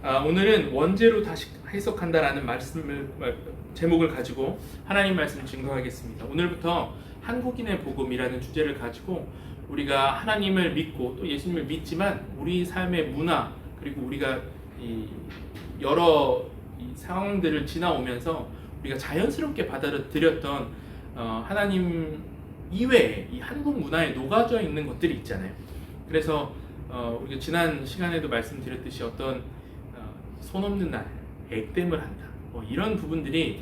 오늘은 원죄로 다시 해석한다라는 제목을 가지고 하나님 말씀 증거하겠습니다. 오늘부터 한국인의 복음이라는 주제를 가지고 우리가 하나님을 믿고 또 예수님을 믿지만 우리 삶의 문화 그리고 우리가 여러 상황들을 지나오면서 우리가 자연스럽게 받아들였던 하나님 이외에 이 한국 문화에 녹아져 있는 것들이 있잖아요. 그래서 우리가 지난 시간에도 말씀드렸듯이 어떤 손 없는 날, 액땜을 한다. 이런 부분들이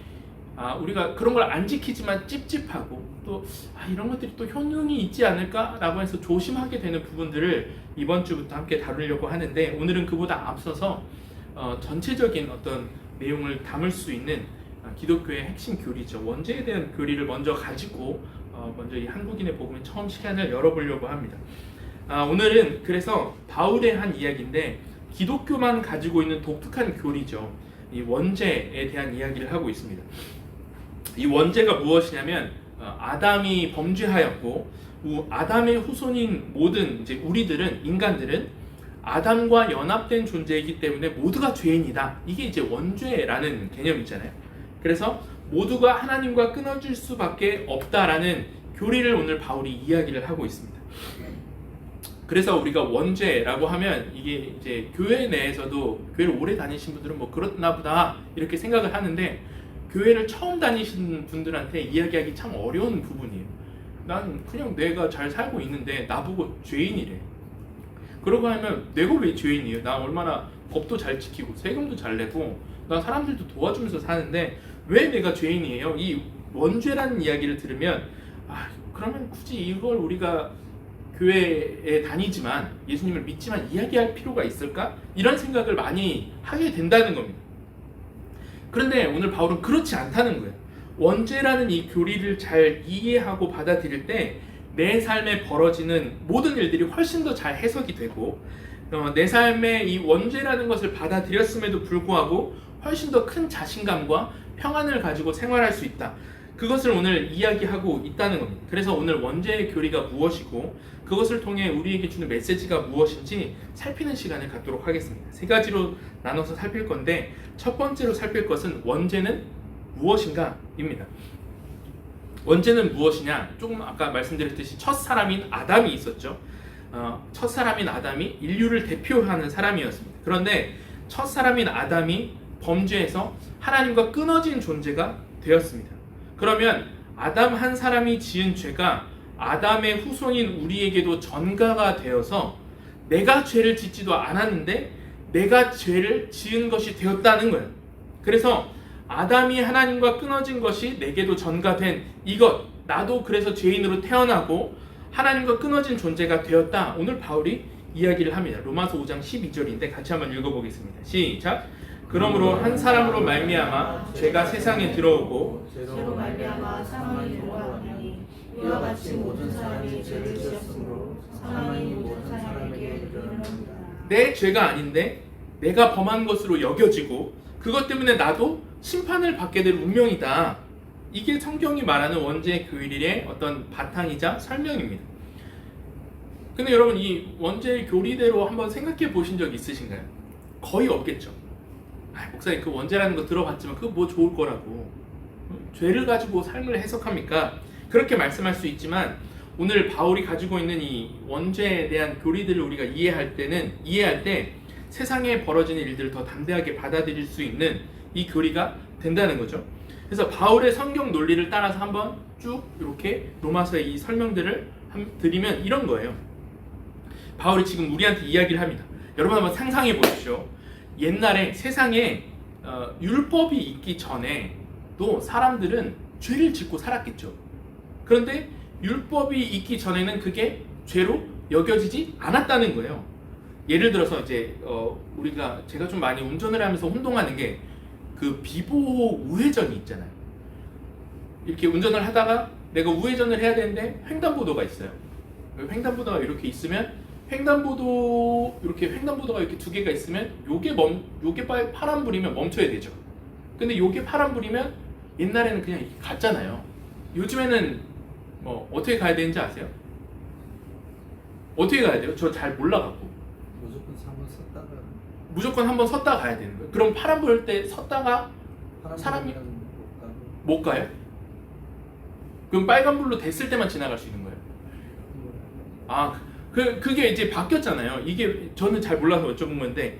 우리가 그런 걸 안 지키지만 찝찝하고 또 이런 것들이 또 효능이 있지 않을까라고 해서 조심하게 되는 부분들을 이번 주부터 함께 다루려고 하는데 오늘은 그보다 앞서서 전체적인 어떤 내용을 담을 수 있는 기독교의 핵심 교리죠. 원죄에 대한 교리를 먼저 가지고 먼저 이 한국인의 복음의 처음 시간을 열어보려고 합니다. 오늘은 그래서 바울의 한 이야기인데 기독교만 가지고 있는 독특한 교리죠. 이 원죄에 대한 이야기를 하고 있습니다. 이 원죄가 무엇이냐면 아담이 범죄하였고 아담의 후손인 모든 이제 우리들은 인간들은 아담과 연합된 존재이기 때문에 모두가 죄인이다. 이게 이제 원죄라는 개념이잖아요. 그래서 모두가 하나님과 끊어질 수밖에 없다라는 교리를 오늘 바울이 이야기를 하고 있습니다. 그래서 우리가 원죄라고 하면 이게 이제 교회 내에서도 교회를 오래 다니신 분들은 뭐 그렇나 보다 이렇게 생각을 하는데 교회를 처음 다니신 분들한테 이야기하기 참 어려운 부분이에요. 난 그냥 내가 잘 살고 있는데 나보고 죄인이래. 그러고 하면 내가 왜 죄인이에요? 나 얼마나 법도 잘 지키고 세금도 잘 내고 나 사람들도 도와주면서 사는데 왜 내가 죄인이에요? 이 원죄라는 이야기를 들으면 그러면 굳이 이걸 우리가 교회에 다니지만 예수님을 믿지만 이야기할 필요가 있을까? 이런 생각을 많이 하게 된다는 겁니다. 그런데 오늘 바울은 그렇지 않다는 거예요. 원죄라는 이 교리를 잘 이해하고 받아들일 때 내 삶에 벌어지는 모든 일들이 훨씬 더 잘 해석이 되고 내 삶에 이 원죄라는 것을 받아들였음에도 불구하고 훨씬 더 큰 자신감과 평안을 가지고 생활할 수 있다. 그것을 오늘 이야기하고 있다는 겁니다. 그래서 오늘 원죄의 교리가 무엇이고 그것을 통해 우리에게 주는 메시지가 무엇인지 살피는 시간을 갖도록 하겠습니다. 세 가지로 나눠서 살필 건데 첫 번째로 살필 것은 원죄는 무엇인가 입니다. 원죄는 무엇이냐? 조금 아까 말씀드렸듯이 첫 사람인 아담이 있었죠. 첫 사람인 아담이 인류를 대표하는 사람이었습니다. 그런데 첫 사람인 아담이 범죄해서 하나님과 끊어진 존재가 되었습니다. 그러면 아담 한 사람이 지은 죄가 아담의 후손인 우리에게도 전가가 되어서 내가 죄를 짓지도 않았는데 내가 죄를 지은 것이 되었다는 거예요. 그래서 아담이 하나님과 끊어진 것이 내게도 전가된 이것, 나도 그래서 죄인으로 태어나고 하나님과 끊어진 존재가 되었다. 오늘 바울이 이야기를 합니다. 로마서 5장 12절인데 같이 한번 읽어보겠습니다. 시작! 그러므로 한 사람으로 말미암아 죄가 세상에 들어오고 죄로 말미암아 사망이 들어왔나니 이와 같이 모든 사람이 죄를 지었으므로 사망이 모든 사람에게 이르렀느니라. 내 죄가 아닌데 내가 범한 것으로 여겨지고 그것 때문에 나도 심판을 받게 될 운명이다. 이게 성경이 말하는 원죄의 교리의 어떤 바탕이자 설명입니다. 근데 여러분 이 원죄의 교리대로 한번 생각해 보신 적 있으신가요? 거의 없겠죠. 목사님 그 원죄라는 거 들어봤지만 그거 뭐 좋을 거라고 죄를 가지고 삶을 해석합니까? 그렇게 말씀할 수 있지만 오늘 바울이 가지고 있는 이 원죄에 대한 교리들을 우리가 이해할 때 세상에 벌어지는 일들을 더 담대하게 받아들일 수 있는 이 교리가 된다는 거죠. 그래서 바울의 성경 논리를 따라서 한번 쭉 이렇게 로마서의 이 설명들을 드리면 이런 거예요. 바울이 지금 우리한테 이야기를 합니다. 여러분 한번 상상해 보십시오. 옛날에 세상에 율법이 있기 전에도 사람들은 죄를 짓고 살았겠죠. 그런데 율법이 있기 전에는 그게 죄로 여겨지지 않았다는 거예요. 예를 들어서 이제 제가 좀 많이 운전을 하면서 혼동하는 게 그 비보호 우회전이 있잖아요. 이렇게 운전을 하다가 내가 우회전을 해야 되는데 횡단보도가 있어요. 횡단보도가 이렇게 있으면 횡단보도가 이렇게 두 개가 있으면 요게 파란불이면 멈춰야 되죠. 근데 요게 파란불이면 옛날에는 그냥 이렇게 갔잖아요. 요즘에는 뭐 어떻게 가야 되는지 아세요? 어떻게 가야 돼요? 저 잘 몰라갖고. 무조건 3번 썼다가 무조건 한번 섰다 가야 되는 거예요. 그럼 파란 불 때 섰다가 사람이 못 가요? 그럼 빨간불로 됐을 때만 지나갈 수 있는 거예요? 그게 이제 바뀌었잖아요. 이게 저는 잘 몰라서 여쭤본 건데,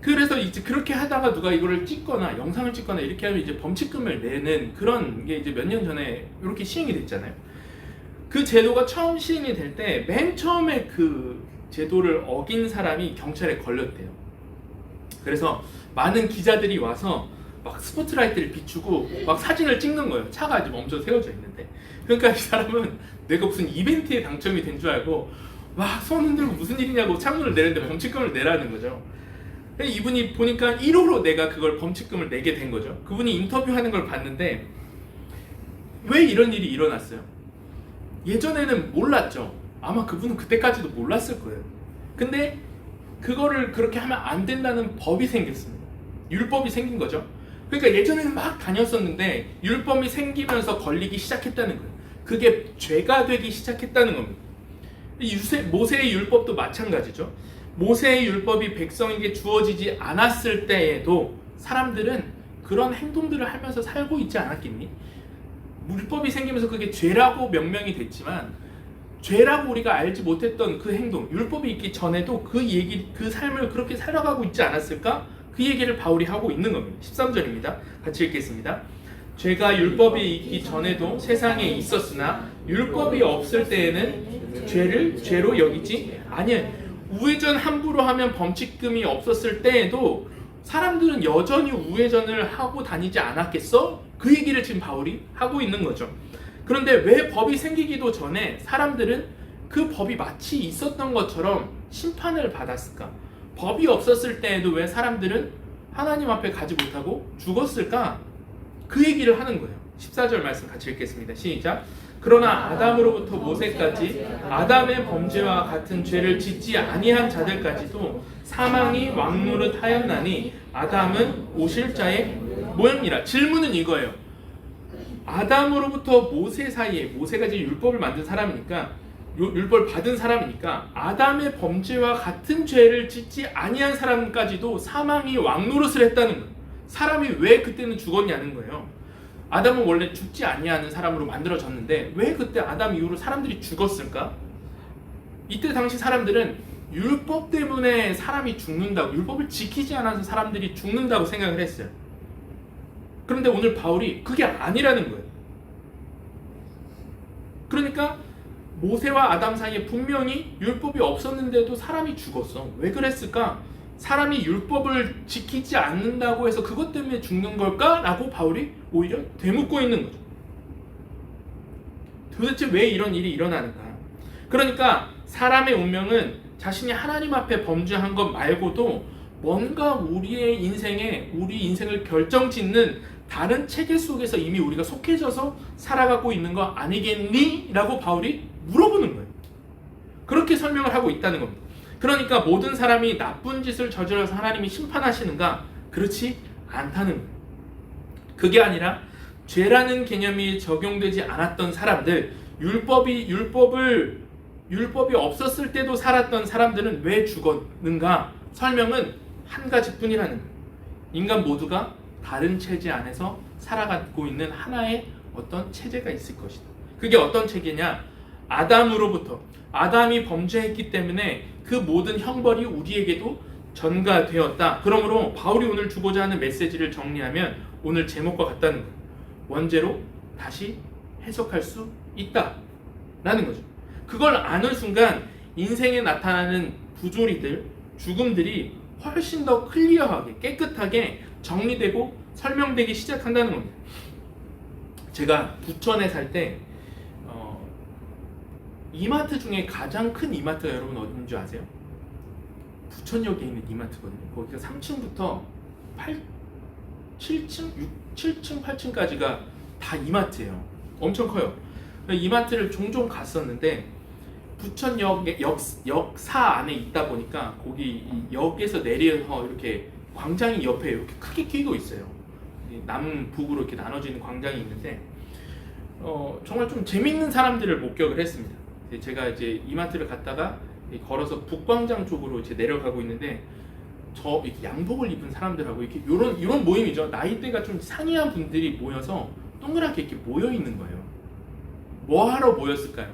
그래서 이제 그렇게 하다가 누가 이거를 찍거나 영상을 찍거나 이렇게 하면 이제 범칙금을 내는 그런 게 이제 몇 년 전에 이렇게 시행이 됐잖아요. 그 제도가 처음 시행이 될 때 맨 처음에 그 제도를 어긴 사람이 경찰에 걸렸대요. 그래서 많은 기자들이 와서 막 스포트라이트를 비추고 막 사진을 찍는 거예요. 차가 아주 멈춰 세워져 있는데. 그러니까 이 사람은 내가 무슨 이벤트에 당첨이 된 줄 알고 막 손 흔들고 무슨 일이냐고 창문을 내는데 범칙금을 내라는 거죠. 이분이 보니까 1호로 내가 그걸 범칙금을 내게 된 거죠. 그분이 인터뷰하는 걸 봤는데 왜 이런 일이 일어났어요? 예전에는 몰랐죠. 아마 그분은 그때까지도 몰랐을 거예요. 근데 그거를 그렇게 하면 안 된다는 법이 생겼습니다. 율법이 생긴 거죠. 그러니까 예전에는 막 다녔었는데 율법이 생기면서 걸리기 시작했다는 거예요. 그게 죄가 되기 시작했다는 겁니다. 모세의 율법도 마찬가지죠. 모세의 율법이 백성에게 주어지지 않았을 때에도 사람들은 그런 행동들을 하면서 살고 있지 않았겠니? 율법이 생기면서 그게 죄라고 명명이 됐지만 죄라고 우리가 알지 못했던 그 행동, 율법이 있기 전에도 그 삶을 그렇게 살아가고 있지 않았을까? 그 얘기를 바울이 하고 있는 겁니다. 13절입니다. 같이 읽겠습니다. 죄가 율법이 있기 전에도 세상에 있었으나 율법이 없을 때에는 죄를 죄로 여기지 아니하니. 우회전 함부로 하면 범칙금이 없었을 때에도 사람들은 여전히 우회전을 하고 다니지 않았겠어? 그 얘기를 지금 바울이 하고 있는 거죠. 그런데 왜 법이 생기기도 전에 사람들은 그 법이 마치 있었던 것처럼 심판을 받았을까? 법이 없었을 때에도 왜 사람들은 하나님 앞에 가지 못하고 죽었을까? 그 얘기를 하는 거예요. 14절 말씀 같이 읽겠습니다. 시작. 그러나 아담으로부터 모세까지 아담의 범죄와 같은 죄를 짓지 아니한 자들까지도 사망이 왕노릇하였나니 아담은 오실 자의 모형이라. 질문은 이거예요. 아담으로부터 모세 사이에, 모세가 이제 율법을 만든 사람이니까, 율법을 받은 사람이니까 아담의 범죄와 같은 죄를 짓지 아니한 사람까지도 사망이 왕노릇을 했다는 거예요. 사람이 왜 그때는 죽었냐는 거예요. 아담은 원래 죽지 아니하는 사람으로 만들어졌는데 왜 그때 아담 이후로 사람들이 죽었을까? 이때 당시 사람들은 율법 때문에 사람이 죽는다고, 율법을 지키지 않아서 사람들이 죽는다고 생각을 했어요. 그런데 오늘 바울이 그게 아니라는 거예요. 그러니까 모세와 아담 사이에 분명히 율법이 없었는데도 사람이 죽었어. 왜 그랬을까? 사람이 율법을 지키지 않는다고 해서 그것 때문에 죽는 걸까? 라고 바울이 오히려 되묻고 있는 거죠. 도대체 왜 이런 일이 일어나는가? 그러니까 사람의 운명은 자신이 하나님 앞에 범죄한 것 말고도 뭔가 우리의 인생에, 우리 인생을 결정짓는 다른 체계 속에서 이미 우리가 속해져서 살아가고 있는 거 아니겠니? 라고 바울이 물어보는 거예요. 그렇게 설명을 하고 있다는 겁니다. 그러니까 모든 사람이 나쁜 짓을 저질러서 하나님이 심판하시는가? 그렇지 않다는 거예요. 그게 아니라 죄라는 개념이 적용되지 않았던 사람들, 율법이 없었을 때도 살았던 사람들은 왜 죽었는가? 설명은 한 가지뿐이라는 거예요. 인간 모두가 다른 체제 안에서 살아가고 있는 하나의 어떤 체제가 있을 것이다. 그게 어떤 체계냐? 아담으로부터, 아담이 범죄했기 때문에 그 모든 형벌이 우리에게도 전가되었다. 그러므로 바울이 오늘 주고자 하는 메시지를 정리하면 오늘 제목과 같다는 거예요. 원죄로 다시 해석할 수 있다 라는 거죠. 그걸 아는 순간 인생에 나타나는 부조리들, 죽음들이 훨씬 더 클리어하게, 깨끗하게 정리되고 설명되기 시작한다는 겁니다. 제가 부천에 살 때 이마트 중에 가장 큰 이마트가 여러분 어딘 줄 아세요? 부천역에 있는 이마트거든요. 거기가 3층부터 7층, 8층까지가 다 이마트예요. 엄청 커요. 이마트를 종종 갔었는데 부천역의 역사 안에 있다 보니까 거기 역에서 내려서 이렇게 광장이 옆에 이렇게 크게 끼고 있어요. 남북으로 이렇게 나눠지는 광장이 있는데 정말 좀 재밌는 사람들을 목격을 했습니다. 제가 이제 이마트를 갔다가 걸어서 북광장 쪽으로 이제 내려가고 있는데 저 이렇게 양복을 입은 사람들하고 이렇게 이런 모임이죠. 나이대가 좀 상이한 분들이 모여서 동그랗게 이렇게 모여 있는 거예요. 뭐 하러 모였을까요?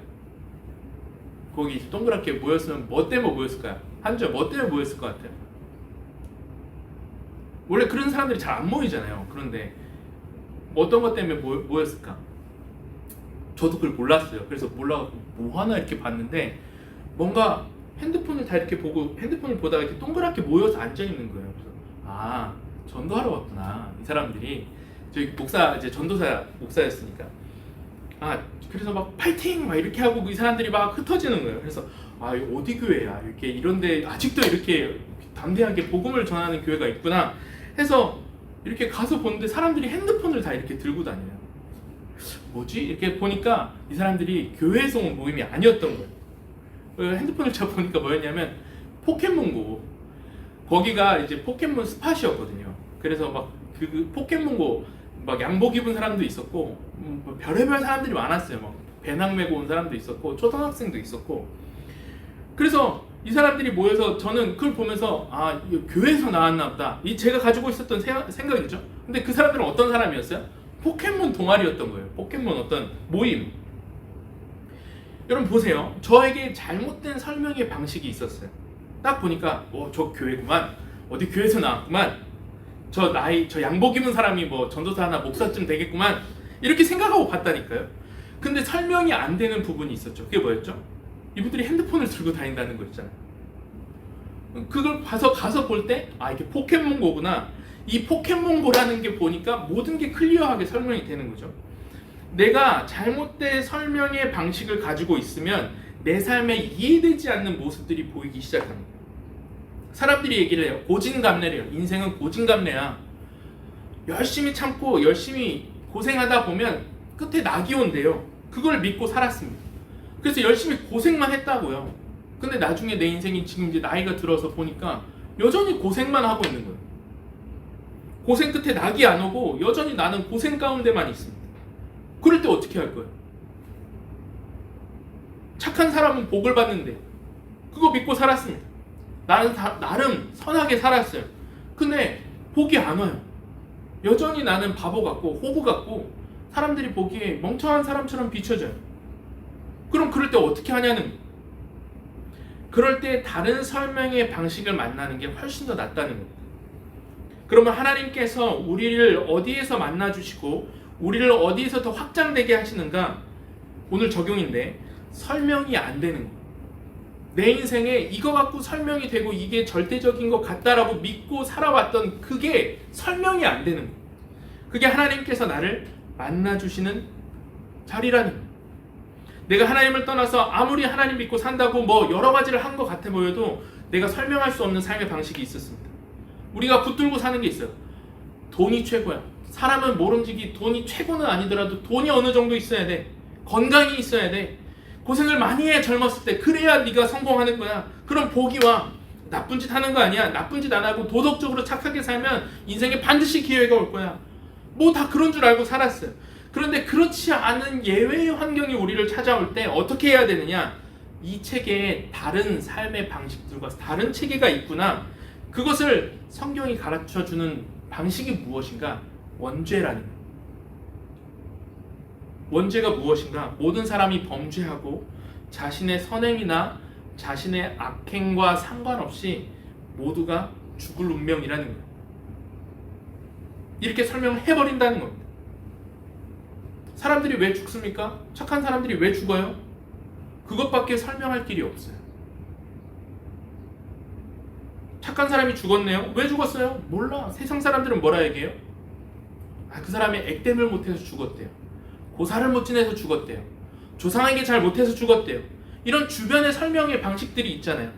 거기 동그랗게 모였으면 뭐 때문에 모였을까요? 한주야 뭐 때문에 모였을 것 같아요? 원래 그런 사람들이 잘 안 모이잖아요. 그런데 어떤 것 때문에 모였을까? 저도 그걸 몰랐어요. 그래서 몰라갖고 뭐 하나 이렇게 봤는데 뭔가 핸드폰을 다 이렇게 보고 핸드폰을 보다가 이렇게 동그랗게 모여서 앉아 있는 거예요. 그래서 아, 전도하러 왔구나 이 사람들이. 저희 목사 이제 전도사 목사였으니까 아, 그래서 막 파이팅 막 이렇게 하고 이 사람들이 막 흩어지는 거예요. 그래서 아, 이거 어디 교회야? 이렇게 이런데 아직도 이렇게 담대하게 복음을 전하는 교회가 있구나 해서 이렇게 가서 보는데 사람들이 핸드폰을 다 이렇게 들고 다녀요. 뭐지? 이렇게 보니까 이 사람들이 교회에서 온 모임이 아니었던 거예요. 핸드폰을 제가 보니까 뭐였냐면 포켓몬고, 거기가 이제 포켓몬 스팟이었거든요. 그래서 막 그 포켓몬고 막 양복 입은 사람도 있었고 뭐 별의별 사람들이 많았어요. 막 배낭 메고 온 사람도 있었고 초등학생도 있었고. 그래서 이 사람들이 모여서 저는 그걸 보면서 아, 이거 교회에서 나왔나 보다. 이 제가 가지고 있었던 생각이죠. 근데 그 사람들은 어떤 사람이었어요? 포켓몬 동아리였던 거예요. 포켓몬 어떤 모임. 여러분 보세요. 저에게 잘못된 설명의 방식이 있었어요. 딱 보니까 저 교회구만. 어디 교회에서 나왔구만. 저 양복 입은 사람이 뭐 전도사나 목사쯤 되겠구만. 이렇게 생각하고 봤다니까요. 근데 설명이 안 되는 부분이 있었죠. 그게 뭐였죠? 이분들이 핸드폰을 들고 다닌다는 거 있잖아요. 그걸 가서 볼 때 아, 이게 포켓몬고구나. 이 포켓몬고라는 게 보니까 모든 게 클리어하게 설명이 되는 거죠. 내가 잘못된 설명의 방식을 가지고 있으면 내 삶에 이해되지 않는 모습들이 보이기 시작합니다. 사람들이 얘기를 해요. 고진감래래요. 인생은 고진감래야. 열심히 참고 열심히 고생하다 보면 끝에 낙이 온대요. 그걸 믿고 살았습니다. 그래서 열심히 고생만 했다고요. 근데 나중에 내 인생이 지금 이제 나이가 들어서 보니까 여전히 고생만 하고 있는 거예요. 고생 끝에 낙이 안 오고 여전히 나는 고생 가운데만 있습니다. 그럴 때 어떻게 할 거예요? 착한 사람은 복을 받는데 그거 믿고 살았습니다. 나는 나름 선하게 살았어요. 근데 복이 안 와요. 여전히 나는 바보 같고 호구 같고 사람들이 보기에 멍청한 사람처럼 비춰져요. 그럼 그럴 때 어떻게 하냐는, 그럴 때 다른 설명의 방식을 만나는 게 훨씬 더 낫다는 겁니다. 그러면 하나님께서 우리를 어디에서 만나주시고 우리를 어디에서 더 확장되게 하시는가? 오늘 적용인데 설명이 안 되는 거예요. 내 인생에 이거 갖고 설명이 되고 이게 절대적인 것 같다라고 믿고 살아왔던 그게 설명이 안 되는 거예요. 그게 하나님께서 나를 만나주시는 자리라는 거예요. 내가 하나님을 떠나서 아무리 하나님 믿고 산다고 뭐 여러 가지를 한 것 같아 보여도 내가 설명할 수 없는 삶의 방식이 있었습니다. 우리가 붙들고 사는 게 있어요. 돈이 최고야. 사람은 모름지기 돈이 최고는 아니더라도 돈이 어느 정도 있어야 돼. 건강이 있어야 돼. 고생을 많이 해 젊었을 때. 그래야 네가 성공하는 거야. 그럼 복이 와. 나쁜 짓 하는 거 아니야. 나쁜 짓 안 하고 도덕적으로 착하게 살면 인생에 반드시 기회가 올 거야. 뭐 다 그런 줄 알고 살았어요. 그런데 그렇지 않은 예외의 환경이 우리를 찾아올 때 어떻게 해야 되느냐? 이 책에 다른 삶의 방식들과 다른 체계가 있구나. 그것을 성경이 가르쳐주는 방식이 무엇인가? 원죄라는 거예요. 원죄가 무엇인가? 모든 사람이 범죄하고 자신의 선행이나 자신의 악행과 상관없이 모두가 죽을 운명이라는 거예요. 이렇게 설명을 해버린다는 겁니다. 사람들이 왜 죽습니까? 착한 사람들이 왜 죽어요? 그것밖에 설명할 길이 없어요. 착한 사람이 죽었네요. 왜 죽었어요? 몰라. 세상 사람들은 뭐라 얘기해요? 아, 그 사람이 액땜을 못해서 죽었대요. 고사를 못 지내서 죽었대요. 조상에게 잘 못해서 죽었대요. 이런 주변의 설명의 방식들이 있잖아요.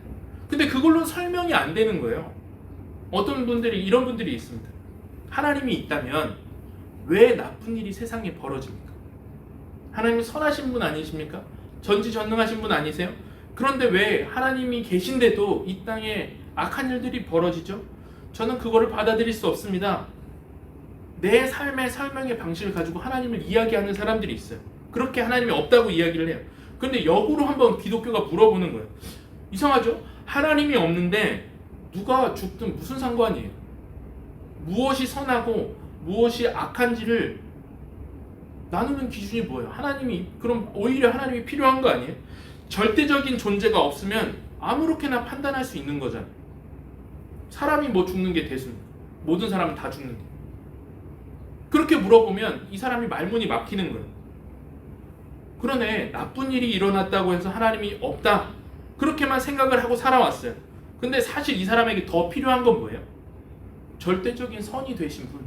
근데 그걸로 설명이 안 되는 거예요. 어떤 분들이 이런 분들이 있습니다. 하나님이 있다면 왜 나쁜 일이 세상에 벌어집니까? 하나님은 선하신 분 아니십니까? 전지전능하신 분 아니세요? 그런데 왜 하나님이 계신데도 이 땅에 악한 일들이 벌어지죠? 저는 그거를 받아들일 수 없습니다. 내 삶의 설명의 방식을 가지고 하나님을 이야기하는 사람들이 있어요. 그렇게 하나님이 없다고 이야기를 해요. 그런데 역으로 한번 기독교가 물어보는 거예요. 이상하죠? 하나님이 없는데 누가 죽든 무슨 상관이에요? 무엇이 선하고 무엇이 악한지를 나누는 기준이 뭐예요? 하나님이, 그럼 오히려 하나님이 필요한 거 아니에요? 절대적인 존재가 없으면 아무렇게나 판단할 수 있는 거잖아요. 사람이 뭐 죽는 게 대수입니다. 모든 사람은 다 죽는 게. 그렇게 물어보면 이 사람이 말문이 막히는 거예요. 그러네, 나쁜 일이 일어났다고 해서 하나님이 없다, 그렇게만 생각을 하고 살아왔어요. 근데 사실 이 사람에게 더 필요한 건 뭐예요? 절대적인 선이 되신 분.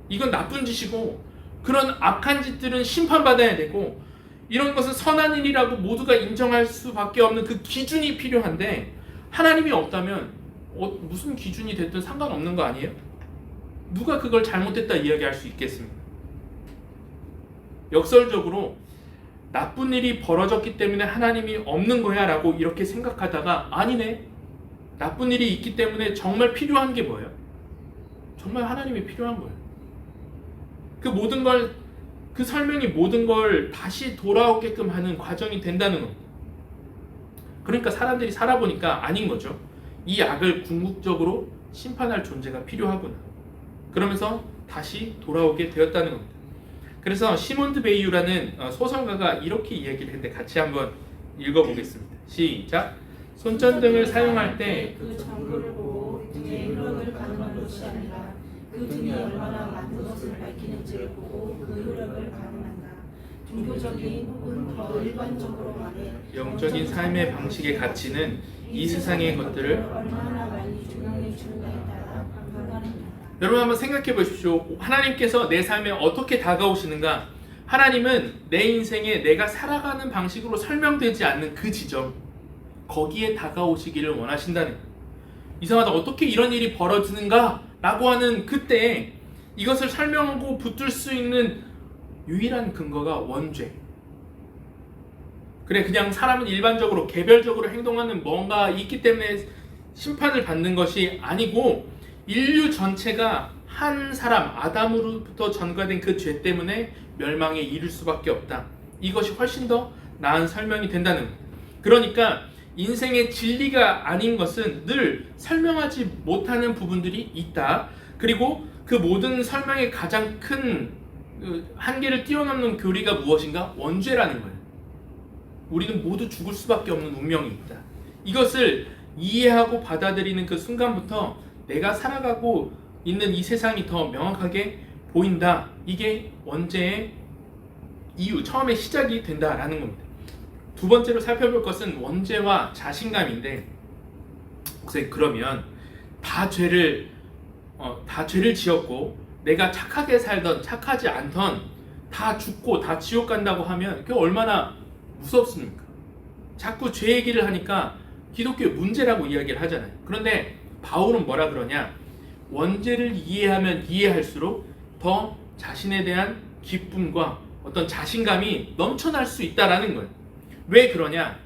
이건 나쁜 짓이고 그런 악한 짓들은 심판받아야 되고 이런 것은 선한 일이라고 모두가 인정할 수밖에 없는 그 기준이 필요한데, 하나님이 없다면 무슨 기준이 됐든 상관없는 거 아니에요? 누가 그걸 잘못했다 이야기할 수 있겠습니까? 역설적으로 나쁜 일이 벌어졌기 때문에 하나님이 없는 거야 라고 이렇게 생각하다가, 아니네, 나쁜 일이 있기 때문에 정말 필요한 게 뭐예요? 정말 하나님이 필요한 거예요. 그 모든 걸, 그 설명이 모든 걸 다시 돌아오게끔 하는 과정이 된다는 겁니다. 그러니까 사람들이 살아보니까 아닌 거죠. 이 악을 궁극적으로 심판할 존재가 필요하구나. 그러면서 다시 돌아오게 되었다는 겁니다. 그래서 시몬드 베이유라는 소설가가 이렇게 이야기를 했는데 같이 한번 읽어보겠습니다. 시작. 손전등을 사용할 때 그 장구를 보고 등의 흐름을 가늠한 것이 아니라 그 등이 얼마나 많은 것을 밝히는지를 보고 그 흐름을 가늠한다. 종교적인 혹은 더 일반적으로 말해 영적인 삶의 방식의 가치는 이 세상의 것들을 얼마나 많이 조명해 주는가에 따라 변화된다. 여러분 한번 생각해 보십시오. 하나님께서 내 삶에 어떻게 다가오시는가? 하나님은 내 인생에 내가 살아가는 방식으로 설명되지 않는 그 지점, 거기에 다가오시기를 원하신다는 거예요. 이상하다, 어떻게 이런 일이 벌어지는가? 라고 하는 그때 이것을 설명하고 붙들 수 있는 유일한 근거가 원죄. 그래, 그냥 사람은 일반적으로 개별적으로 행동하는 뭔가 있기 때문에 심판을 받는 것이 아니고, 인류 전체가 한 사람 아담으로부터 전가된 그 죄 때문에 멸망에 이를 수밖에 없다. 이것이 훨씬 더 나은 설명이 된다는 거예요. 그러니까 인생의 진리가 아닌 것은 늘 설명하지 못하는 부분들이 있다. 그리고 그 모든 설명의 가장 큰 한계를 뛰어넘는 교리가 무엇인가? 원죄라는 거예요. 우리는 모두 죽을 수밖에 없는 운명이 있다. 이것을 이해하고 받아들이는 그 순간부터 내가 살아가고 있는 이 세상이 더 명확하게 보인다. 이게 원죄의 이유, 처음에 시작이 된다라는 겁니다. 두 번째로 살펴볼 것은 원죄와 자신감인데, 그러면 다 죄를 지었고 내가 착하게 살던 착하지 않던 다 죽고 다 지옥 간다고 하면 그게 얼마나 무섭습니까? 자꾸 죄 얘기를 하니까 기독교의 문제라고 이야기를 하잖아요. 그런데 바울은 뭐라 그러냐? 원죄를 이해하면 이해할수록 더 자신에 대한 기쁨과 어떤 자신감이 넘쳐날 수 있다라는 거예요. 왜 그러냐?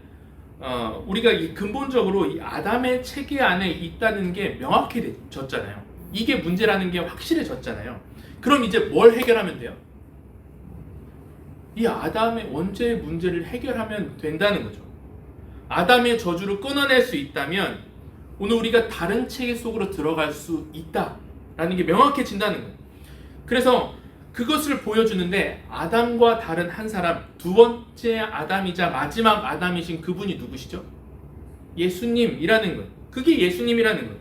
우리가 근본적으로 이 아담의 체계 안에 있다는 게 명확해졌잖아요. 이게 문제라는 게 확실해졌잖아요. 그럼 이제 뭘 해결하면 돼요? 이 아담의 원죄의 문제를 해결하면 된다는 거죠. 아담의 저주를 끊어낼 수 있다면 오늘 우리가 다른 체계 속으로 들어갈 수 있다라는 게 명확해진다는 거예요. 그래서 그것을 보여주는데, 아담과 다른 한 사람, 두 번째 아담이자 마지막 아담이신 그분이 누구시죠? 예수님이라는 거예요. 그게 예수님이라는 거예요.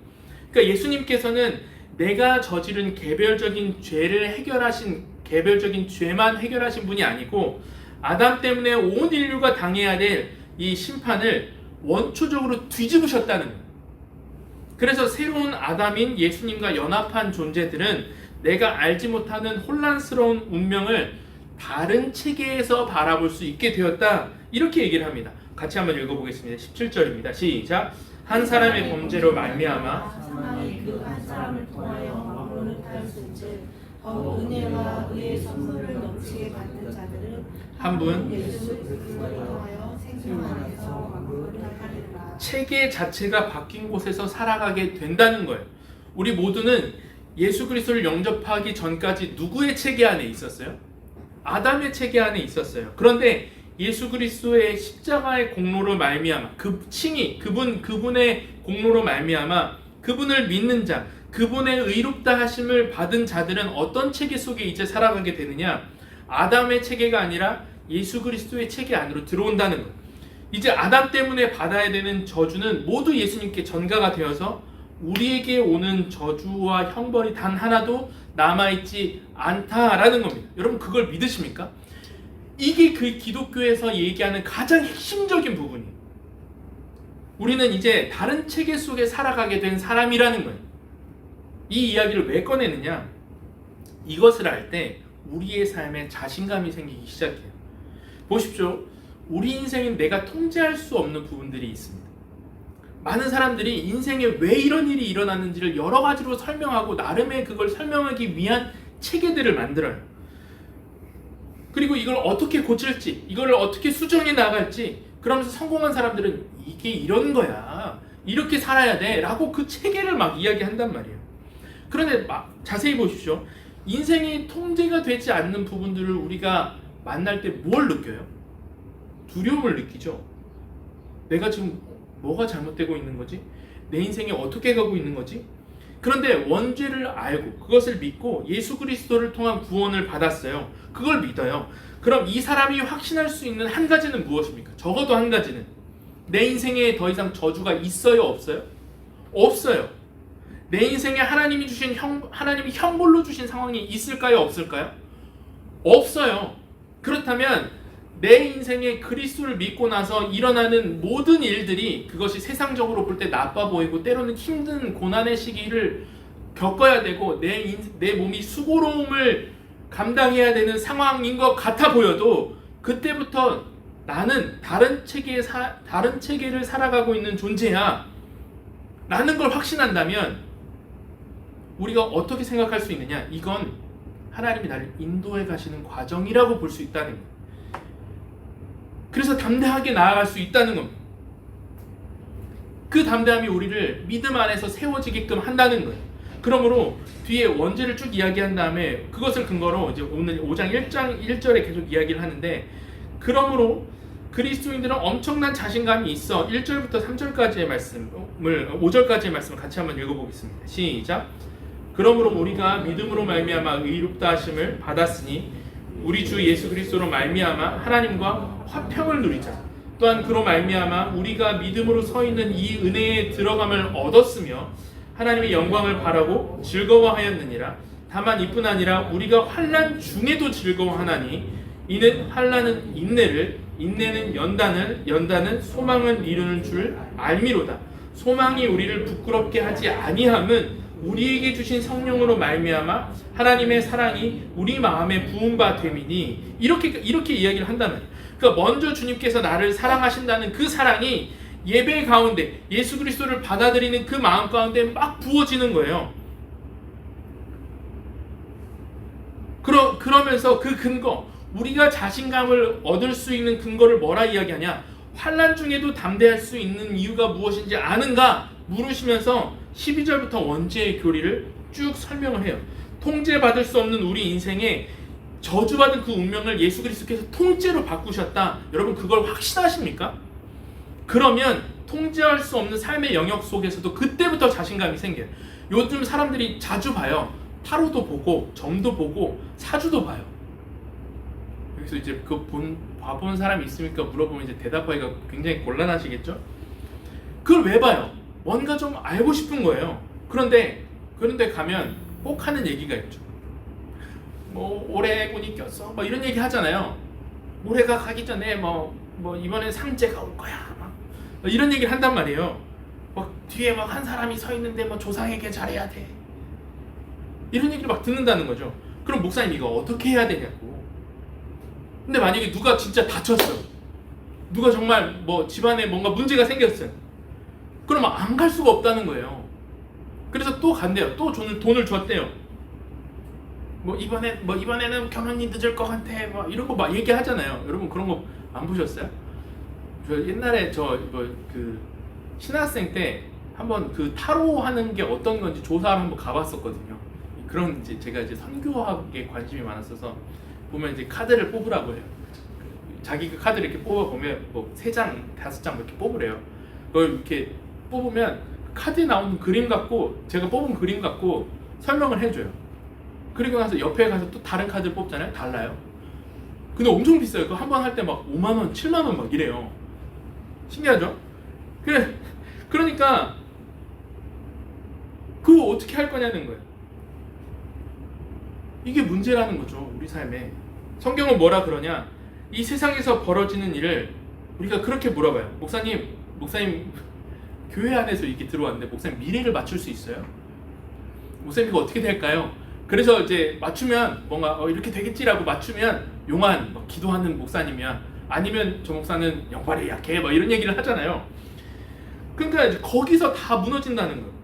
그러니까 예수님께서는 내가 저지른 개별적인 죄를 해결하신, 개별적인 죄만 해결하신 분이 아니고, 아담 때문에 온 인류가 당해야 될 이 심판을 원초적으로 뒤집으셨다는 거예요. 그래서 새로운 아담인 예수님과 연합한 존재들은 내가 알지 못하는 혼란스러운 운명을 다른 체계에서 바라볼 수 있게 되었다. 이렇게 얘기를 합니다. 같이 한번 읽어보겠습니다. 17절입니다. 시작. 한 사람의 범죄로 말미암아 사망이 그 한 사람을 통하여 왕론을 타였은즉 더욱 은혜와 의의 선물을 넘치게 받는 자들은 한 분 예수 그리스도를 통하여 생명 안에서 왕론을 하리라. 체계 자체가 바뀐 곳에서 살아가게 된다는 거예요. 우리 모두는 예수 그리스도를 영접하기 전까지 누구의 체계 안에 있었어요? 아담의 체계 안에 있었어요. 그런데 예수 그리스도의 십자가의 공로로 말미암아 그분의 공로로 말미암아 그분을 믿는 자, 그분의 의롭다 하심을 받은 자들은 어떤 체계 속에 이제 살아가게 되느냐? 아담의 체계가 아니라 예수 그리스도의 체계 안으로 들어온다는 것. 이제 아담 때문에 받아야 되는 저주는 모두 예수님께 전가가 되어서 우리에게 오는 저주와 형벌이 단 하나도 남아있지 않다라는 겁니다. 여러분 그걸 믿으십니까? 이게 그 기독교에서 얘기하는 가장 핵심적인 부분이에요. 우리는 이제 다른 체계 속에 살아가게 된 사람이라는 거예요. 이 이야기를 왜 꺼내느냐? 이것을 알 때 우리의 삶에 자신감이 생기기 시작해요. 보십시오. 우리 인생은 내가 통제할 수 없는 부분들이 있습니다. 많은 사람들이 인생에 왜 이런 일이 일어났는지를 여러 가지로 설명하고 나름의 그걸 설명하기 위한 체계들을 만들어요. 그리고 이걸 어떻게 고칠지, 이걸 어떻게 수정해 나갈지, 그러면서 성공한 사람들은 이게 이런 거야, 이렇게 살아야 돼 라고 그 체계를 막 이야기한단 말이에요. 그런데 자세히 보십시오. 인생이 통제가 되지 않는 부분들을 우리가 만날 때 뭘 느껴요? 두려움을 느끼죠. 내가 지금 뭐가 잘못되고 있는 거지? 내 인생이 어떻게 가고 있는 거지? 그런데 원죄를 알고 그것을 믿고 예수 그리스도를 통한 구원을 받았어요. 그걸 믿어요. 그럼 이 사람이 확신할 수 있는 한 가지는 무엇입니까? 적어도 한 가지는 내 인생에 더 이상 저주가 있어요? 없어요? 없어요. 내 인생에 하나님이 형벌로 주신 상황이 있을까요? 없을까요? 없어요. 그렇다면 내 인생에 그리스도를 믿고 나서 일어나는 모든 일들이 그것이 세상적으로 볼 때 나빠 보이고 때로는 힘든 고난의 시기를 겪어야 되고 내 몸이 수고로움을 감당해야 되는 상황인 것 같아 보여도 그때부터 나는 다른 체계를 살아가고 있는 존재야 라는 걸 확신한다면 우리가 어떻게 생각할 수 있느냐? 이건 하나님이 나를 인도해 가시는 과정이라고 볼 수 있다는 거예요. 그래서 담대하게 나아갈 수 있다는 겁니다. 그 담대함이 우리를 믿음 안에서 세워지게끔 한다는 거예요. 그러므로 뒤에 원죄를 쭉 이야기한 다음에 그것을 근거로 이제 오늘 5장 1절에 계속 이야기를 하는데, 그러므로 그리스도인들은 엄청난 자신감이 있어. 1절부터 3절까지의 말씀을 5절까지의 말씀을 같이 한번 읽어보겠습니다. 시작. 그러므로 우리가 믿음으로 말미암아 의롭다 하심을 받았으니 우리 주 예수 그리스도로 말미암아 하나님과 화평을 누리자. 또한 그로 말미암아 우리가 믿음으로 서 있는 이 은혜에 들어감을 얻었으며 하나님의 영광을 바라고 즐거워하였느니라. 다만 이뿐 아니라 우리가 환난 중에도 즐거워하나니 이는 환난은 인내를, 인내는 연단을, 연단은 소망을 이루는 줄 알미로다. 소망이 우리를 부끄럽게 하지 아니함은 우리에게 주신 성령으로 말미암아 하나님의 사랑이 우리 마음에 부은 바 됨이니. 이렇게 이야기를 한다는. 그러니까 먼저 주님께서 나를 사랑하신다는 그 사랑이 예배 가운데 예수 그리스도를 받아들이는 그 마음 가운데 막 부어지는 거예요. 그러면서 그 근거, 우리가 자신감을 얻을 수 있는 근거를 뭐라 이야기하냐? 환난 중에도 담대할 수 있는 이유가 무엇인지 아는가? 물으시면서 12절부터 원죄의 교리를 쭉 설명을 해요. 통제받을 수 없는 우리 인생에 저주받은 그 운명을 예수 그리스도께서 통째로 바꾸셨다. 여러분 그걸 확신하십니까? 그러면 통제할 수 없는 삶의 영역 속에서도 그때부터 자신감이 생겨요. 요즘 사람들이 자주 봐요. 타로도 보고 점도 보고 사주도 봐요. 여기서 이제 봐본 사람이 있습니까? 물어보면 이제 대답하기가 굉장히 곤란하시겠죠? 그걸 왜 봐요? 뭔가 좀 알고 싶은 거예요. 그런데 가면 꼭 하는 얘기가 있죠. 뭐 올해군이 꼈어, 뭐 이런 얘기 하잖아요. 올해가 가기 전에 뭐 이번엔 삼재가 올 거야, 막 이런 얘기를 한단 말이에요. 막 뒤에 막 한 사람이 서 있는데 뭐 조상에게 잘해야 돼, 이런 얘기를 막 듣는다는 거죠. 그럼 목사님 이거 어떻게 해야 되냐고. 근데 만약에 누가 진짜 다쳤어요, 누가 정말 뭐 집안에 뭔가 문제가 생겼어요, 그러면 안 갈 수가 없다는 거예요. 그래서 또 간대요. 또 돈을 줬대요. 뭐 이번에는 경영이 늦을 것 같아, 뭐 이런 거 막 얘기하잖아요. 여러분 그런 거 안 보셨어요? 저 옛날에 그 신학생 때 한번 그 타로 하는 게 어떤 건지 조사를 한번 가봤었거든요. 그런 이제 제가 이제 선교학에 관심이 많았어서 보면 이제 카드를 뽑으라고 해요. 자기 그 카드를 이렇게 뽑아보면 뭐 3장, 5장 이렇게 뽑으래요. 그걸 이렇게 뽑으면 카드에 나오는 그림 갖고 제가 뽑은 그림 갖고 설명을 해줘요. 그리고 나서 옆에 가서 또 다른 카드를 뽑잖아요. 달라요. 근데 엄청 비싸요. 그거 한 번 할 때 막 5만 원, 7만 원 막 이래요. 신기하죠? 그러니까 그거 어떻게 할 거냐는 거예요. 이게 문제라는 거죠. 우리 삶에. 성경은 뭐라 그러냐? 이 세상에서 벌어지는 일을 우리가 그렇게 물어봐요. 목사님 교회 안에서 이게 들어왔는데 목사님 미래를 맞출 수 있어요? 목사님 이거 어떻게 될까요? 그래서 이제 맞추면 뭔가 이렇게 되겠지라고 맞추면 용한 기도하는 목사님이야. 아니면 저 목사는 영발이 약해 이런 얘기를 하잖아요. 그러니까 이제 거기서 다 무너진다는 거예요.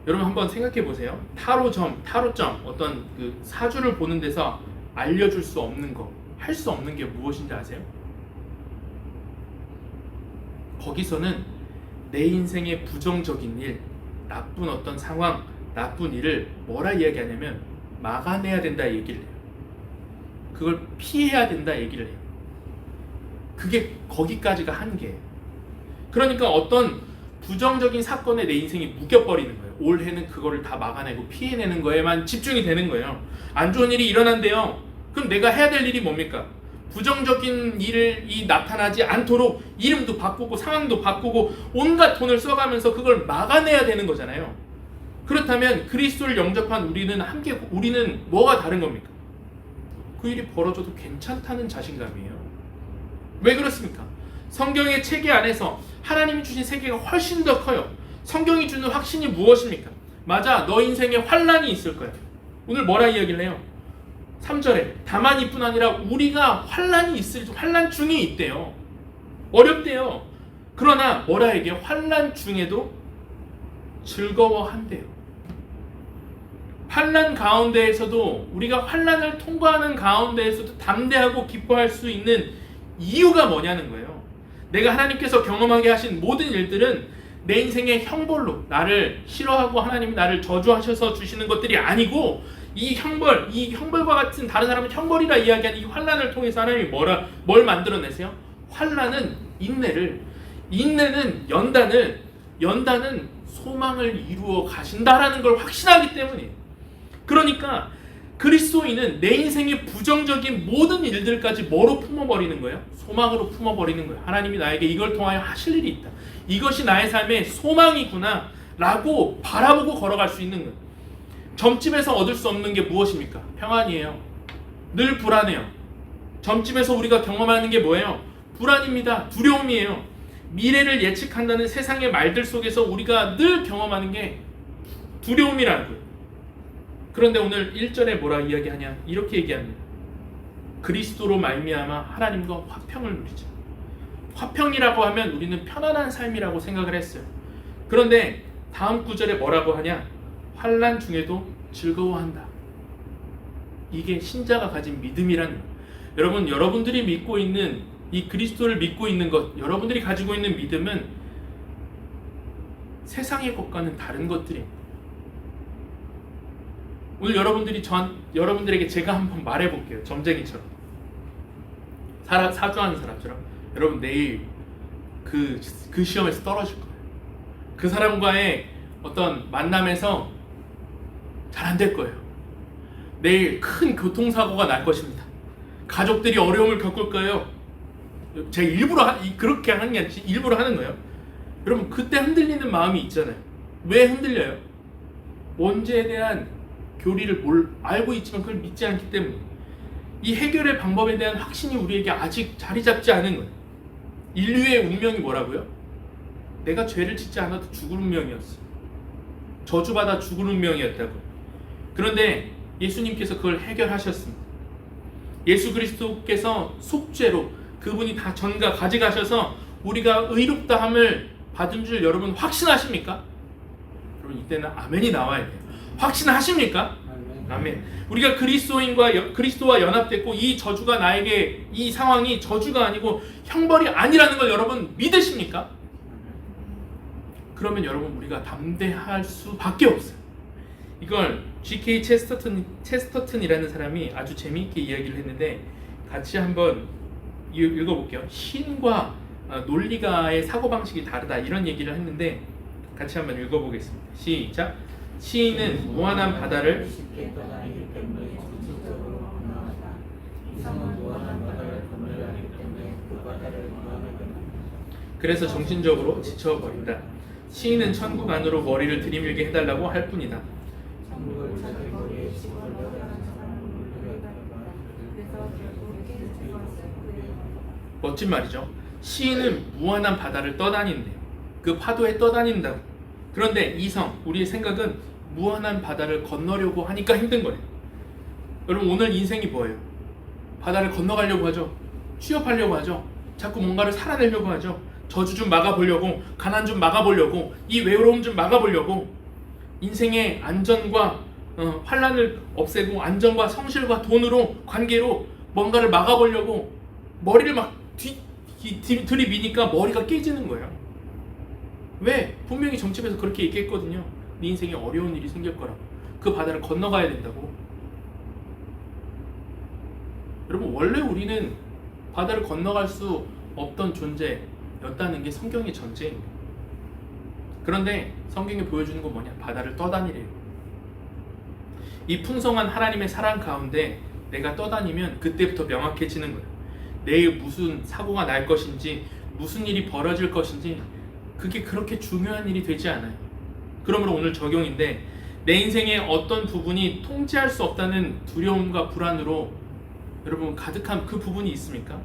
여러분 한번 생각해 보세요. 타로점 어떤 그 사주를 보는 데서 알려줄 수 없는 거, 할 수 없는 게 무엇인지 아세요? 거기서는 내 인생의 부정적인 일, 나쁜 어떤 상황, 나쁜 일을 뭐라 이야기하냐면 막아내야 된다 얘기를 해요. 그걸 피해야 된다 얘기를 해요. 그게 거기까지가 한계예요. 그러니까 어떤 부정적인 사건에 내 인생이 묶여버리는 거예요. 올해는 그거를 다 막아내고 피해내는 거에만 집중이 되는 거예요. 안 좋은 일이 일어난대요. 그럼 내가 해야 될 일이 뭡니까? 부정적인 일이 나타나지 않도록 이름도 바꾸고 상황도 바꾸고 온갖 돈을 써가면서 그걸 막아내야 되는 거잖아요. 그렇다면 그리스도를 영접한 우리는 뭐가 다른 겁니까? 그 일이 벌어져도 괜찮다는 자신감이에요. 왜 그렇습니까? 성경의 체계 안에서 하나님이 주신 세계가 훨씬 더 커요. 성경이 주는 확신이 무엇입니까? 맞아, 너 인생에 환난이 있을 거야. 오늘 뭐라 이야기를 해요? 3절에 다만 이뿐 아니라 우리가 환난 중에 있대요. 어렵대요. 그러나 뭐라 얘기해요? 환난 중에도 즐거워한대요. 환난 가운데에서도 우리가 환난을 통과하는 가운데에서도 담대하고 기뻐할 수 있는 이유가 뭐냐는 거예요. 내가 하나님께서 경험하게 하신 모든 일들은 내 인생의 형벌로 나를 싫어하고 하나님이 나를 저주하셔서 주시는 것들이 아니고 이 형벌과 같은 다른 사람은 형벌이라 이야기하는 이 환난을 통해서 하나님이 뭘 만들어내세요? 환난은 인내는 연단은 소망을 이루어 가신다라는 걸 확신하기 때문이에요. 그러니까 그리스도인은 내 인생의 부정적인 모든 일들까지 뭐로 품어버리는 거예요? 소망으로 품어버리는 거예요. 하나님이 나에게 이걸 통하여 하실 일이 있다. 이것이 나의 삶의 소망이구나 라고 바라보고 걸어갈 수 있는 거예요. 점집에서 얻을 수 없는 게 무엇입니까? 평안이에요. 늘 불안해요. 점집에서 우리가 경험하는 게 뭐예요? 불안입니다. 두려움이에요. 미래를 예측한다는 세상의 말들 속에서 우리가 늘 경험하는 게 두려움이라는 거예요. 그런데 오늘 1절에 뭐라 이야기하냐? 이렇게 얘기합니다. 그리스도로 말미암아 하나님과 화평을 누리자. 화평이라고 하면 우리는 편안한 삶이라고 생각을 했어요. 그런데 다음 구절에 뭐라고 하냐? 환난 중에도 즐거워한다. 이게 신자가 가진 믿음이라는 거예요. 여러분, 여러분들이 믿고 있는 이 그리스도를 믿고 있는 것, 여러분들이 가지고 있는 믿음은 세상의 것과는 다른 것들입니다. 오늘 여러분들에게 제가 한번 말해볼게요. 점쟁이처럼 사주하는 사람처럼 여러분 내일 그 시험에서 떨어질 거예요. 그 사람과의 어떤 만남에서 잘 안 될 거예요. 내일 큰 교통사고가 날 것입니다. 가족들이 어려움을 겪을 거예요. 제가 일부러 그렇게 하는 게 아니라 일부러 하는 거예요. 여러분 그때 흔들리는 마음이 있잖아요. 왜 흔들려요? 원죄에 대한 교리를 알고 있지만 그걸 믿지 않기 때문에 이 해결의 방법에 대한 확신이 우리에게 아직 자리 잡지 않은 거예요. 인류의 운명이 뭐라고요? 내가 죄를 짓지 않아도 죽을 운명이었어. 저주받아 죽을 운명이었다고. 그런데 예수님께서 그걸 해결하셨습니다. 예수 그리스도께서 속죄로 그분이 다 전가 가져가셔서 우리가 의롭다함을 받은 줄 여러분 확신하십니까? 여러분 이때는 아멘이 나와야 돼요. 확신하십니까? 아멘. 우리가 그리스도와 연합됐고 이 저주가 나에게 이 상황이 저주가 아니고 형벌이 아니라는 걸 여러분 믿으십니까? 그러면 여러분 우리가 담대할 수밖에 없어요. 이걸 G.K. 체스터튼이라는 사람이 아주 재미있게 이야기를 했는데 같이 한번 읽어볼게요. 신과 논리가의 사고방식이 다르다 이런 얘기를 했는데 같이 한번 읽어보겠습니다. 시작. 시인은 무한한 바다를 쉽게 떠나기 때문에 정신적으로 엉망하다. 이성은 무한한 바다를 건너가기 때문에 그 바다를 무한하게 만든다. 그래서 정신적으로 지쳐버린다. 시인은 천국 안으로 머리를 들이밀게 해달라고 할 뿐이다. 천국을 자기 머리에 집어넣으라는 사람을 물려다가 그래서 결국 깨지고 멋진 말이죠. 시인은 무한한 바다를 떠다닌대요. 그 파도에 떠다닌다고. 그런데 이성, 우리의 생각은 무한한 바다를 건너려고 하니까 힘든 거예요. 여러분 오늘 인생이 뭐예요? 바다를 건너가려고 하죠. 취업하려고 하죠. 자꾸 뭔가를 살아내려고 하죠. 저주 좀 막아보려고, 가난 좀 막아보려고, 이 외로움 좀 막아보려고, 인생의 안전과 환란을 없애고 안전과 성실과 돈으로 관계로 뭔가를 막아보려고 머리를 막 들이미니까 머리가 깨지는 거예요. 왜? 분명히 정치부에서 그렇게 얘기했거든요. 네 인생에 어려운 일이 생길 거라고. 그 바다를 건너가야 된다고. 여러분 원래 우리는 바다를 건너갈 수 없던 존재였다는 게 성경의 전제입니다. 그런데 성경이 보여주는 건 뭐냐? 바다를 떠다니래요. 이 풍성한 하나님의 사랑 가운데 내가 떠다니면 그때부터 명확해지는 거예요. 내일 무슨 사고가 날 것인지, 무슨 일이 벌어질 것인지 그게 그렇게 중요한 일이 되지 않아요. 그러므로 오늘 적용인데, 내 인생의 어떤 부분이 통제할 수 없다는 두려움과 불안으로 여러분 가득한 그 부분이 있습니까?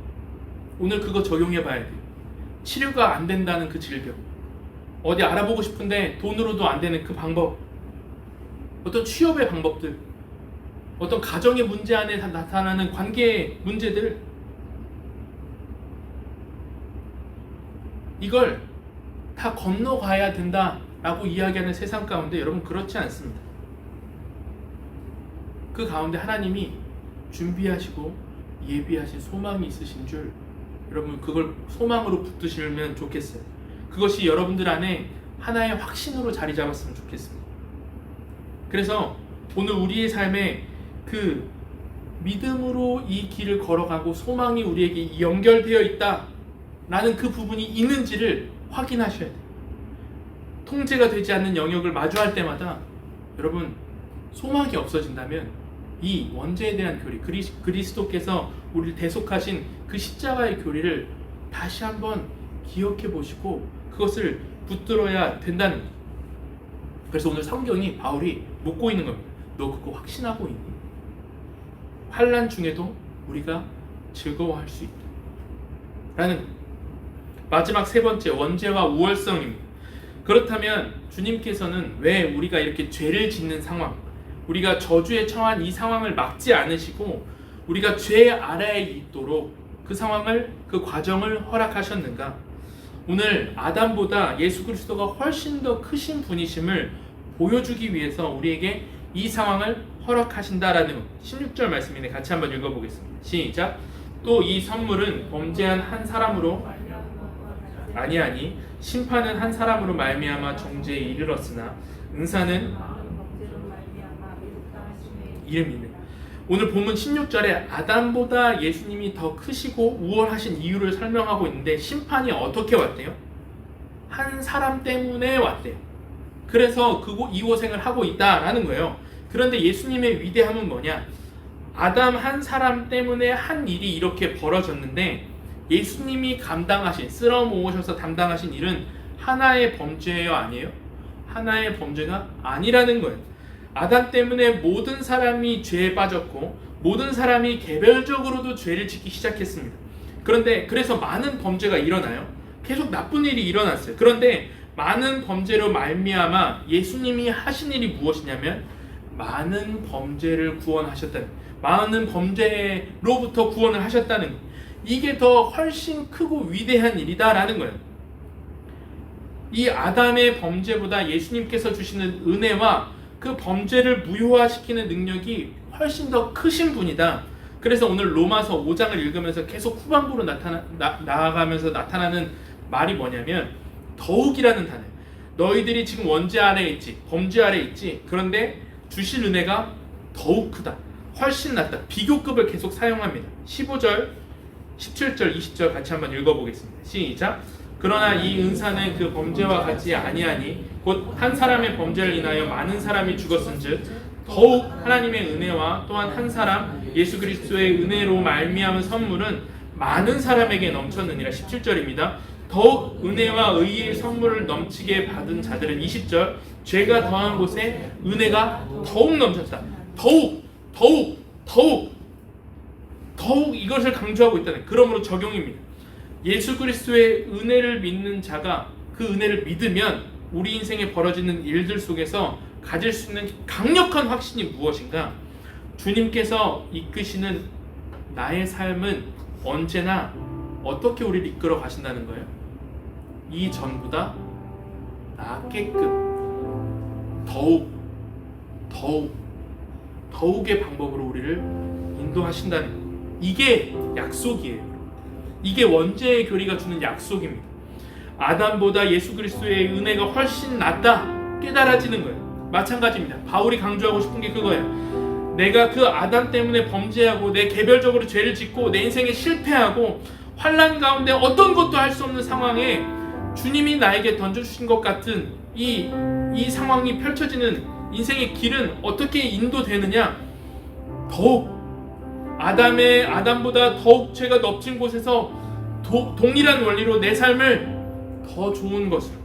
오늘 그거 적용해 봐야 돼요. 치료가 안 된다는 그 질병, 어디 알아보고 싶은데 돈으로도 안 되는 그 방법, 어떤 취업의 방법들, 어떤 가정의 문제 안에 나타나는 관계의 문제들, 이걸 다 건너가야 된다라고 이야기하는 세상 가운데 여러분 그렇지 않습니다. 그 가운데 하나님이 준비하시고 예비하신 소망이 있으신 줄 여러분 그걸 소망으로 붙드시면 좋겠어요. 그것이 여러분들 안에 하나의 확신으로 자리 잡았으면 좋겠습니다. 그래서 오늘 우리의 삶에 그 믿음으로 이 길을 걸어가고 소망이 우리에게 연결되어 있다라는 그 부분이 있는지를 확인하셔야 돼요. 통제가 되지 않는 영역을 마주할 때마다 여러분 소망이 없어진다면 이 원죄에 대한 교리, 그리스도께서 우리를 대속하신 그 십자가의 교리를 다시 한번 기억해 보시고 그것을 붙들어야 된다는 거예요. 그래서 오늘 성경이 바울이 묻고 있는 겁니다. 너 그거 확신하고 있니? 환난 중에도 우리가 즐거워할 수 있다 라는 거예요. 마지막 세 번째, 원죄와 우월성입니다. 그렇다면 주님께서는 왜 우리가 이렇게 죄를 짓는 상황, 우리가 저주에 처한 이 상황을 막지 않으시고 우리가 죄 아래에 있도록 그 상황을, 그 과정을 허락하셨는가? 오늘 아담보다 예수 그리스도가 훨씬 더 크신 분이심을 보여주기 위해서 우리에게 이 상황을 허락하신다라는 것. 16절 말씀인데 같이 한번 읽어보겠습니다. 시작. 또 이 선물은 범죄한 한 사람으로 아니하니 심판은 한 사람으로 말미암아 정죄에 이르렀으나 은사는 이름이 있는. 오늘 본문 16절에 아담보다 예수님이 더 크시고 우월하신 이유를 설명하고 있는데 심판이 어떻게 왔대요? 한 사람 때문에 왔대요. 그래서 이 고생을 하고 있다라는 거예요. 그런데 예수님의 위대함은 뭐냐? 아담 한 사람 때문에 한 일이 이렇게 벌어졌는데 예수님이 감당하신, 쓸어 모으셔서 담당하신 일은 하나의 범죄예요, 아니에요? 하나의 범죄가 아니라는 거예요. 아담 때문에 모든 사람이 죄에 빠졌고 모든 사람이 개별적으로도 죄를 짓기 시작했습니다. 그런데 그래서 많은 범죄가 일어나요. 계속 나쁜 일이 일어났어요. 그런데 많은 범죄로 말미암아 예수님이 하신 일이 무엇이냐면 많은 범죄를 구원하셨다는, 많은 범죄로부터 구원을 하셨다는 거예요. 이게 더 훨씬 크고 위대한 일이다라는 거예요. 이 아담의 범죄보다 예수님께서 주시는 은혜와 그 범죄를 무효화시키는 능력이 훨씬 더 크신 분이다. 그래서 오늘 로마서 5장을 읽으면서 계속 후반부로 나아가면서 나타나는 말이 뭐냐면 더욱이라는 단어예요. 너희들이 지금 원죄 아래에 있지, 범죄 아래에 있지. 그런데 주실 은혜가 더욱 크다, 훨씬 낫다. 비교급을 계속 사용합니다. 15절, 17절, 20절 같이 한번 읽어보겠습니다. 시작. 그러나 이 은사는 그 범죄와 같지 아니하니 곧 한 사람의 범죄를 인하여 많은 사람이 죽었은즉 더욱 하나님의 은혜와 또한 한 사람 예수 그리스도의 은혜로 말미암은 선물은 많은 사람에게 넘쳤느니라. 17절입니다. 더욱 은혜와 의의 선물을 넘치게 받은 자들은 20절 죄가 더한 곳에 은혜가 더욱 넘쳤다. 더욱 이것을 강조하고 있다는, 그러므로 적용입니다. 예수 그리스도의 은혜를 믿는 자가 그 은혜를 믿으면 우리 인생에 벌어지는 일들 속에서 가질 수 있는 강력한 확신이 무엇인가? 주님께서 이끄시는 나의 삶은 언제나 어떻게 우리를 이끌어 가신다는 거예요? 이전보다 나았게끔 더욱의 방법으로 우리를 인도하신다는 거예요. 이게 약속이에요. 이게 원죄의 교리가 주는 약속입니다. 아담보다 예수 그리스도의 은혜가 훨씬 낫다 깨달아지는 거예요. 마찬가지입니다. 바울이 강조하고 싶은 게 그거예요. 내가 그 아담 때문에 범죄하고 내 개별적으로 죄를 짓고 내 인생에 실패하고 환난 가운데 어떤 것도 할 수 없는 상황에 주님이 나에게 던져주신 것 같은 이 상황이 펼쳐지는 인생의 길은 어떻게 인도되느냐? 더욱 아담보다 더욱 죄가 넘친 곳에서 동일한 원리로 내 삶을 더 좋은 것으로,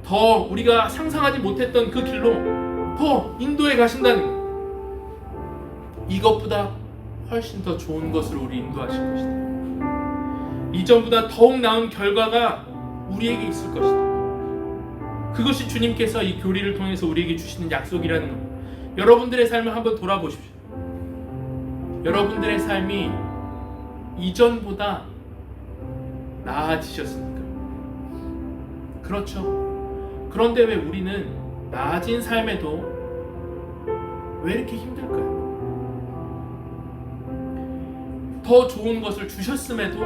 더 우리가 상상하지 못했던 그 길로 더 인도해 가신다는 것. 이것보다 훨씬 더 좋은 것으로 우리 인도하실 것이다. 이전보다 더욱 나은 결과가 우리에게 있을 것이다. 그것이 주님께서 이 교리를 통해서 우리에게 주시는 약속이라는 겁니다. 여러분들의 삶을 한번 돌아보십시오. 여러분들의 삶이 이전보다 나아지셨습니까? 그렇죠. 그런데 왜 우리는 나아진 삶에도 왜 이렇게 힘들까요? 더 좋은 것을 주셨음에도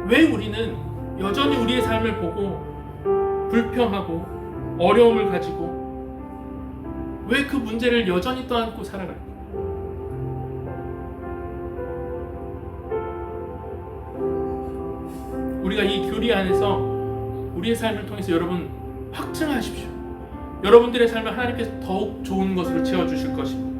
왜 우리는 여전히 우리의 삶을 보고 불평하고 어려움을 가지고 왜 그 문제를 여전히 떠안고 살아갈까요? 우리가 이 교리 안에서 우리의 삶을 통해서 여러분 확증하십시오. 여러분들의 삶을 하나님께서 더욱 좋은 것으로 채워주실 것입니다.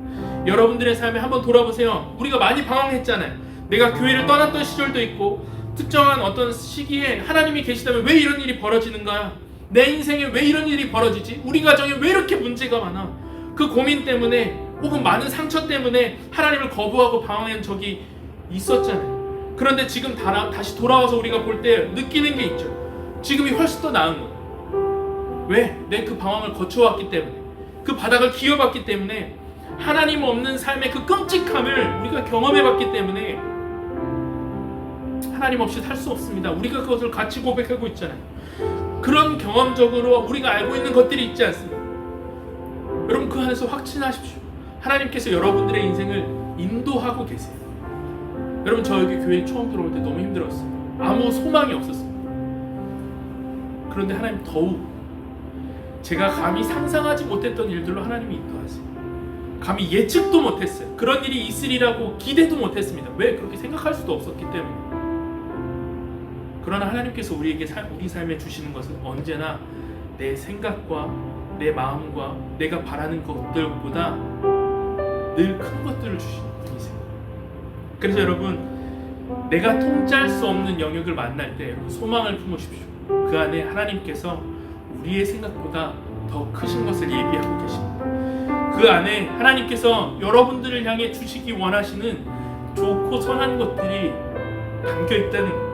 여러분들의 삶에 한번 돌아보세요. 우리가 많이 방황했잖아요. 내가 교회를 떠났던 시절도 있고 특정한 어떤 시기에 하나님이 계시다면 왜 이런 일이 벌어지는가? 내 인생에 왜 이런 일이 벌어지지? 우리 가정에 왜 이렇게 문제가 많아? 그 고민 때문에 혹은 많은 상처 때문에 하나님을 거부하고 방황한 적이 있었잖아요. 그런데 지금 다시 돌아와서 우리가 볼 때 느끼는 게 있죠. 지금이 훨씬 더 나은 거예요. 왜? 내 그 방황을 거쳐왔기 때문에, 그 바닥을 기어봤기 때문에, 하나님 없는 삶의 그 끔찍함을 우리가 경험해봤기 때문에 하나님 없이 살 수 없습니다. 우리가 그것을 같이 고백하고 있잖아요. 그런 경험적으로 우리가 알고 있는 것들이 있지 않습니까? 여러분 그 안에서 확신하십시오. 하나님께서 여러분들의 인생을 인도하고 계세요. 여러분 저 여기 교회 처음 들어올 때 너무 힘들었어요. 아무 소망이 없었습니다. 그런데 하나님 더욱 제가 감히 상상하지 못했던 일들로 하나님이 인도하세요. 감히 예측도 못했어요. 그런 일이 있으리라고 기대도 못했습니다. 왜? 그렇게 생각할 수도 없었기 때문에. 그러나 하나님께서 우리에게 우리 삶에 주시는 것은 언제나 내 생각과 내 마음과 내가 바라는 것들보다 늘 큰 것들을 주시는 분이세요. 그래서 여러분 내가 통제할 수 없는 영역을 만날 때 여러분 소망을 품으십시오. 그 안에 하나님께서 우리의 생각보다 더 크신 것을 예비하고 계십니다. 그 안에 하나님께서 여러분들을 향해 주시기 원하시는 좋고 선한 것들이 담겨 있다는 거예요.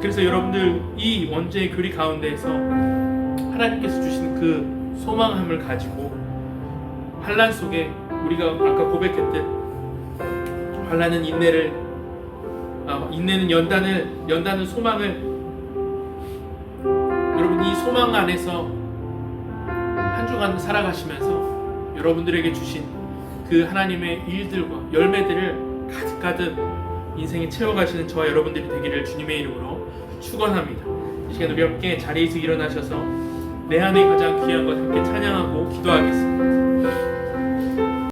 그래서 여러분들 이 원죄의 교리 가운데에서 하나님께서 주시는 그 소망함을 가지고 환난 속에 우리가 아까 고백했듯 환난은 인내는 연단은 소망을, 여러분 이 소망 안에서 한 주간 살아가시면서 여러분들에게 주신 그 하나님의 일들과 열매들을 가득가득 인생에 채워가시는 저와 여러분들이 되기를 주님의 이름으로 축원합니다. 이 시간 우리 함께 자리에서 일어나셔서 내 안에 가장 귀한 것 함께 찬양하고 기도하겠습니다.